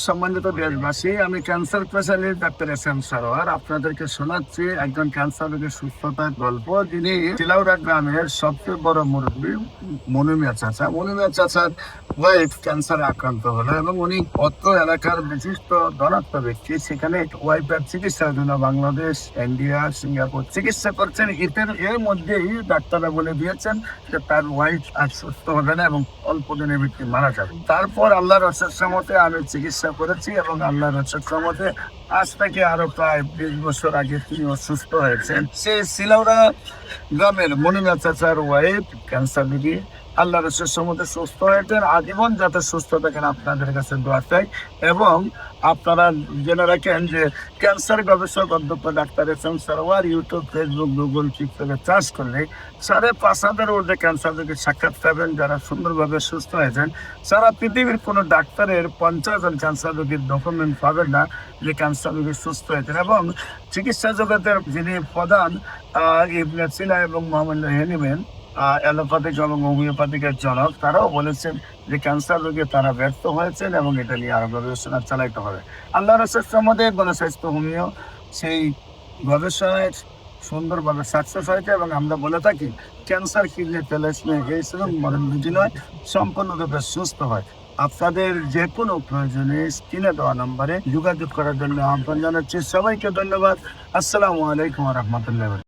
সম্মানিত দেশবাসী, আমি cancer specialist doctor SM. Sarwar আপনাদেরকে শোনাচ্ছি একজন ক্যান্সার রোগীর সুস্থতার গল্প, যিনি চিলাউড়া গ্রামের সবচেয়ে বড় মুরব্বী মনুমিয়া চাচার ওয়াইফ ক্যান্সারে আক্রান্ত হলো এবং উনি অত্র এলাকার বিশিষ্ট ধনাত্ম ব্যক্তি। সেখানে ওয়াইফের চিকিৎসার জন্য বাংলাদেশ, ইন্ডিয়া, সিঙ্গাপুর চিকিৎসা করছেন। এর মধ্যেই ডাক্তাররা বলে দিয়েছেন যে তার ওয়াইফ আর সুস্থ হবে না এবং অল্প দিনের ভিত্তি মারা যাবে। তারপর আল্লাহর অশেষ মতে আমি চিকিৎসা করেছি এবং আল্লাহর অশেষ মতে আজ থেকে আরো প্রায় 20 বছর আগে তিনি অসুস্থ হয়েছেন। সে সিলাউড়া গ্রামের মনিমা চাচার ওয়াইফ ক্যান্সার রোগী, আল্লাহর অশেষ মতে সুস্থ হয়েছেন। আজীবন যাতে সুস্থ থাকেন আপনাদের কাছে দোয়া চাই। এবং আপনারা জেনে রাখেন যে ক্যান্সার গবেষক অধ্যক্ষ doctor SM. Sarwar YouTube, Facebook, Google, টিকটকে চার্জ করলে 5,500 ঊর্ধ্বে ক্যান্সার রোগীর সাক্ষাৎ পাবেন যারা সুন্দরভাবে সুস্থ হয়েছেন। সারা পৃথিবীর কোনো ডাক্তারের 50 জন ক্যান্সার রোগীর ডকুমেন্ট পাবেন না যে ক্যান্সার রোগী সুস্থ হয়েছেন। এবং চিকিৎসা জগতের যিনি প্রধান ইবনে সিনা এবং মোহাম্মদ হেনিম্যান, অ্যালোপ্যাথিক এবং হোমিওপ্যাথিকের জনক, তারাও বলেছেন যে ক্যান্সার রোগে তারা ব্যর্থ হয়েছেন এবং এটা নিয়ে আরো গবেষণা চালাইতে হবে। আল্লাহর আমাদের গণস্বাস্থ্য হোমিও সেই গবেষণায় সুন্দরভাবে সাকসেস হয়েছে এবং আমরা বলে থাকি ক্যান্সার কিডনি প্যালেসমে এবং মরণ বিধি নয়, সম্পূর্ণরূপে সুস্থ হয়। আপনাদের যে কোনো প্রয়োজনে স্ক্রিনে দেওয়া নম্বরে যোগাযোগ করার জন্য আহ্বান জানাচ্ছি। সবাইকে ধন্যবাদ। আসসালামু আলাইকুম ওয়া রাহমাতুল্লাহ।